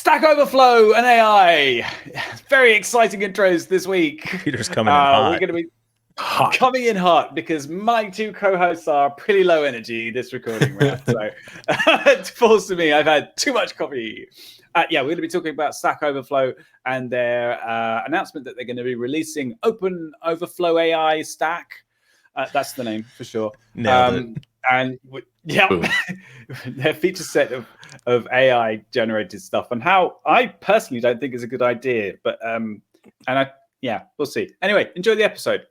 Stack Overflow and AI. Very exciting intros this week. Peter's coming in hot. We're going to be coming in hot because my two co-hosts are pretty low energy this recording round. So it falls to me. I've had too much coffee. We're going to be talking about Stack Overflow and their announcement that they're going to be releasing Open Overflow AI Stack. That's the name for sure. And their feature set of AI generated stuff and how I personally don't think is a good idea, but we'll see. Anyway, enjoy the episode.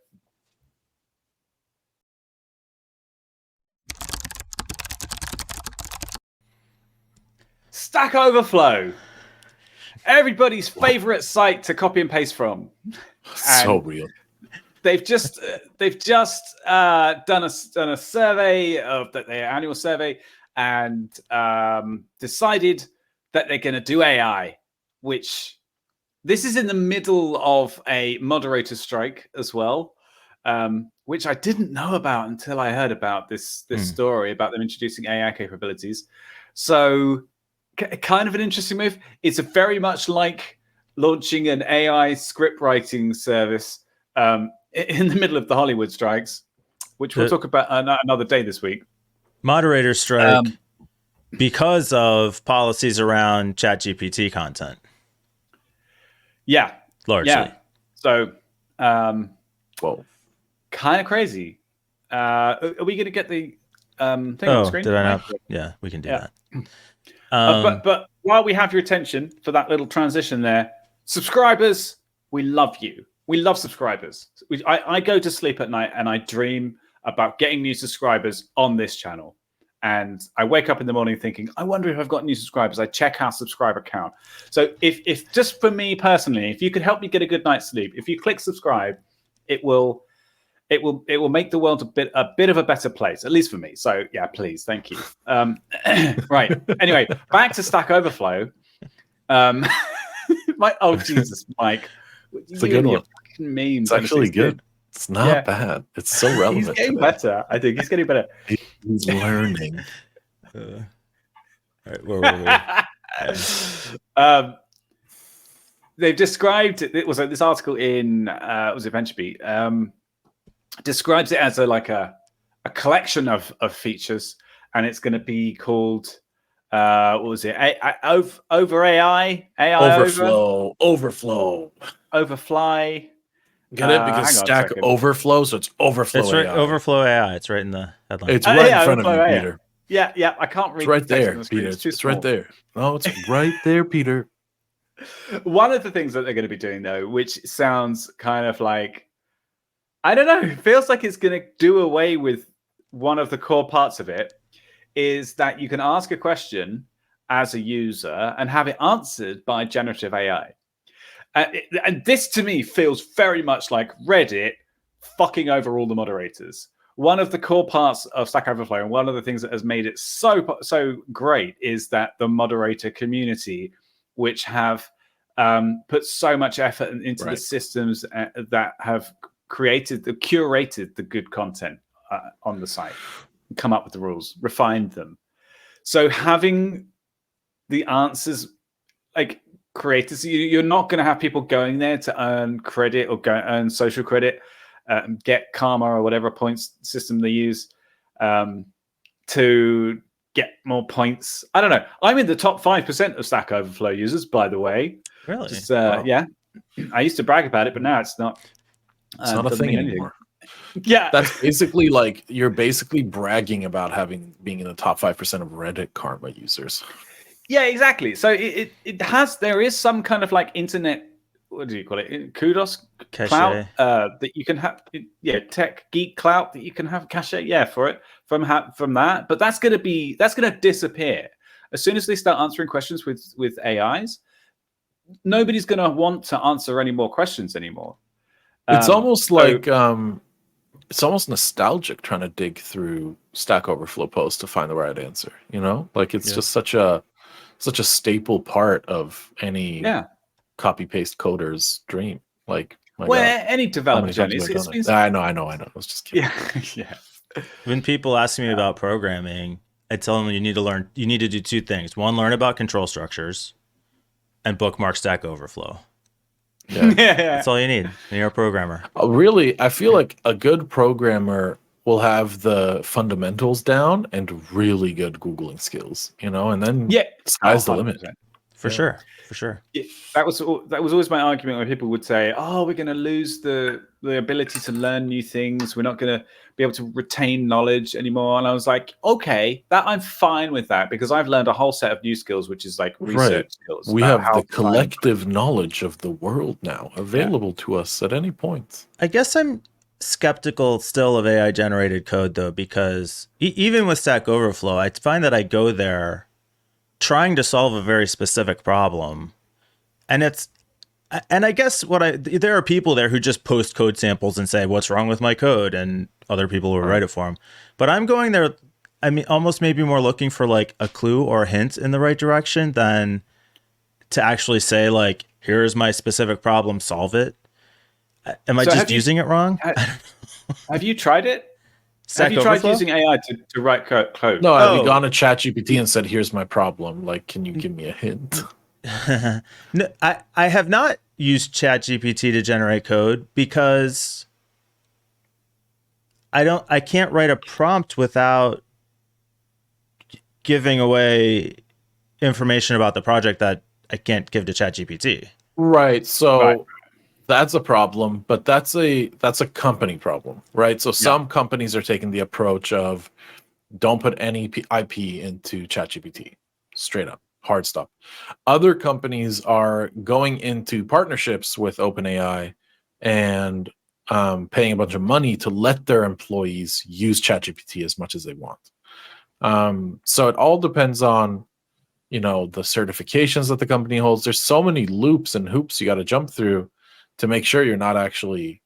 Stack Overflow, everybody's favorite site to copy and paste from. So real. They've just done a survey of their annual survey and decided that they're going to do AI, which this is in the middle of a moderator strike as well, which I didn't know about until I heard about this story about them introducing AI capabilities. So kind of an interesting move. It's very much like launching an AI script writing service in the middle of the Hollywood strikes, which we'll talk about another day this week. Moderator strike because of policies around ChatGPT content. Yeah. Largely. Yeah. So, whoa. Kind of crazy. Are we going to get the thing on the screen? Did I not? Yeah, we can do that. But while we have your attention for that little transition there, subscribers, we love you. We love subscribers. I go to sleep at night and I dream about getting new subscribers on this channel. And I wake up in the morning thinking, I wonder if I've got new subscribers. I check our subscriber count. So if just for me personally, if you could help me get a good night's sleep, if you click subscribe, it will make the world a bit of a better place, at least for me. So yeah, please, thank you. Right. Anyway, back to Stack Overflow. Jesus, Mike. It's a good one. Memes. It's actually good. It's not bad. It's so relevant. He's getting better. I think he's getting better. He's learning. All right, where were we? They've described it was this article in was it VentureBeat? Describes it as a collection of features, and it's going to be called what was it? Over AI? Overflow. Overfly. Get it? Because Stack Overflow, so it's Overflow It's right, AI. Overflow AI. It's right in the headline. It's right in front of you, AI. Peter. Yeah. I can't read. It's right there, the Peter. It's right there. No, it's right there, Peter. One of the things that they're going to be doing, though, which sounds kind of like, I don't know, it feels like it's going to do away with one of the core parts of it, is that you can ask a question as a user and have it answered by generative AI. And this to me feels very much like Reddit fucking over all the moderators. One of the core parts of Stack Overflow, and one of the things that has made it so great, is that the moderator community, which have put so much effort into the systems that have curated the good content on the site, come up with the rules, refined them. So having the answers creators, you're not going to have people going there to earn credit or earn social credit, get karma or whatever points system they use to get more points. I don't know. I'm in the top 5% of Stack Overflow users, by the way. Really? Just, yeah. I used to brag about it, but now it's not. It's not a thing anymore. Yeah, that's basically you're basically bragging about being in the top 5% of Reddit karma users. Yeah, exactly. So there is some kind of internet, what do you call it? Kudos clout that you can have. Yeah, tech geek clout that you can have cachet. Yeah, for it from that. But that's going to disappear as soon as they start answering questions with AIs. Nobody's going to want to answer any more questions anymore. It's almost it's almost nostalgic trying to dig through Stack Overflow posts to find the right answer. It's just such a staple part of any copy paste coder's dream. Any developer journey. I know. I was just kidding. Yeah. When people ask me about programming, I tell them you need to do two things. One, learn about control structures. and bookmark Stack Overflow. Yeah. That's all you need when you're a programmer. Really, I feel like a good programmer will have the fundamentals down and really good Googling skills, and then sky's the limit. For sure. Yeah, that was always my argument when people would say, "Oh, we're going to lose the ability to learn new things. We're not going to be able to retain knowledge anymore." And I was like, "Okay, that I'm fine with that because I've learned a whole set of new skills, which is like research skills. We have the collective knowledge of the world now available to us at any point." I guess I'm skeptical still of AI generated code though, because even with Stack Overflow, I find that I go there trying to solve a very specific problem, and I guess there are people there who just post code samples and say what's wrong with my code, and other people will write it for them. But I'm going there, I mean, almost maybe more looking for like a clue or a hint in the right direction than to actually say like, here's my specific problem, solve it. Am I just using it wrong? Have you tried it? Have you tried using AI to write code? No, have you gone to ChatGPT and said, "Here's my problem. Like, can you give me a hint?" No, I have not used ChatGPT to generate code because I can't write a prompt without giving away information about the project that I can't give to ChatGPT. Right. So that's a problem, but that's a company problem, right? So some companies are taking the approach of don't put any IP into ChatGPT, straight up, hard stop. Other companies are going into partnerships with OpenAI and paying a bunch of money to let their employees use ChatGPT as much as they want. So it all depends on the certifications that the company holds. There's so many loops and hoops you got to jump through to make sure you're not actually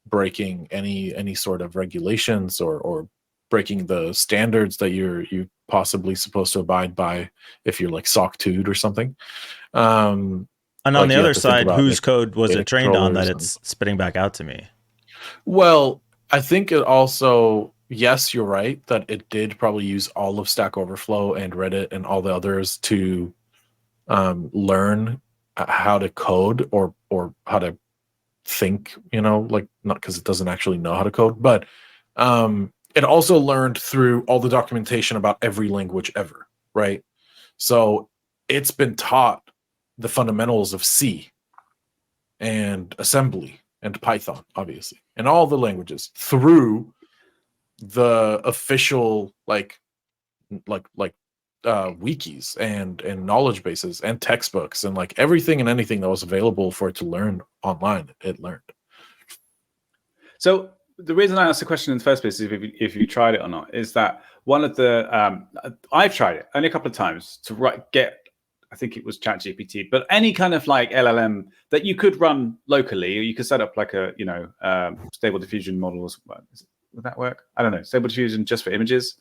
breaking any sort of regulations or breaking the standards that you're possibly supposed to abide by if you're like SOC 2'd or something. And on the other side, whose code was it trained on that it's spitting back out to me? Well, I think it also, yes, you're right that it did probably use all of Stack Overflow and Reddit and all the others to learn how to code or how to think, like, not because it doesn't actually know how to code, but it also learned through all the documentation about every language ever, right? So it's been taught the fundamentals of C and assembly and Python, obviously, and all the languages through the official wikis and knowledge bases and textbooks and like everything and anything that was available for it to learn online, it learned. So the reason I asked the question in the first place is if you tried it or not, is that one of the I've tried it only a couple of times to I think it was ChatGPT, but any kind of like LLM that you could run locally, or you could set up like a stable diffusion models. Would that work? I don't know. Stable diffusion just for images.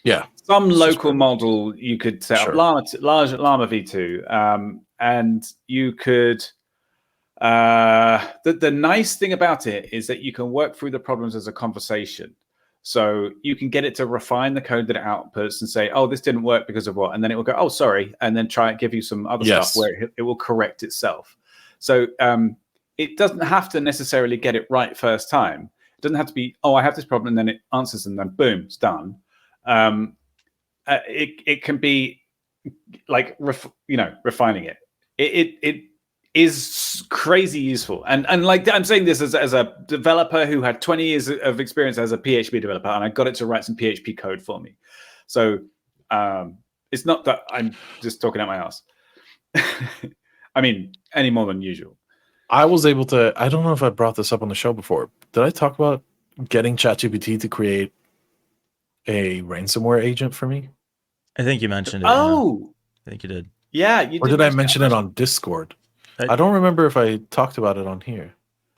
Yeah, some local model you could set up Llama V2, and you could. The nice thing about it is that you can work through the problems as a conversation. So you can get it to refine the code that it outputs and say, "Oh, this didn't work because of what," and then it will go, "Oh, sorry," and then try and give you some other stuff where it will correct itself. So it doesn't have to necessarily get it right first time. It doesn't have to be, "Oh, I have this problem," and then it answers, and then boom, it's done. It can be like refining it. It is crazy useful, and like I'm saying this as a developer who had 20 years of experience as a PHP developer, and I got it to write some PHP code for me. So it's not that I'm just talking out my ass. I mean, any more than usual. I was able to. I don't know if I brought this up on the show before. Did I talk about getting ChatGPT to create a ransomware agent for me? I think you mentioned it. Oh, I think you did. Yeah, you did. Or did I mention it on Discord? I don't remember if I talked about it on here.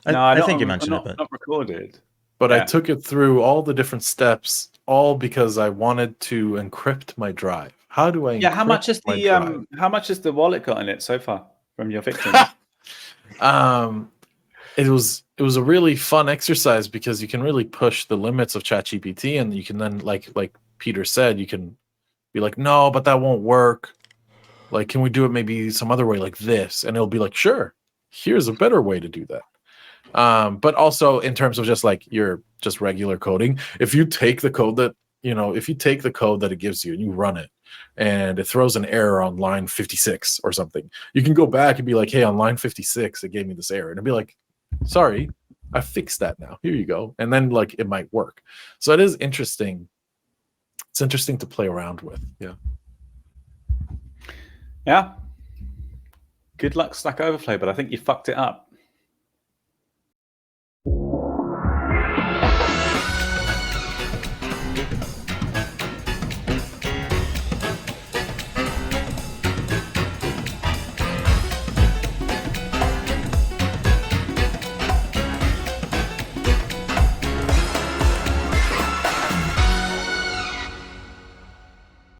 I think you mentioned it, but not recorded. But I took it through all the different steps, all because I wanted to encrypt my drive. How do I? How much is the wallet got in it so far from your victim? It was a really fun exercise because you can really push the limits of ChatGPT, and you can then like Peter said, you can be like, no, but that won't work. Like, can we do it maybe some other way, like this? And it'll be like, sure, here's a better way to do that. But also in terms of just like your just regular coding, if you take the code that it gives you and you run it and it throws an error on line 56 or something, you can go back and be like, hey, on line 56 it gave me this error, and it'd be like, sorry, I fixed that now, here you go. And then like it might work. So it is interesting. It's interesting to play around with. Yeah. Good luck, Stack Overflow, but I think you fucked it up.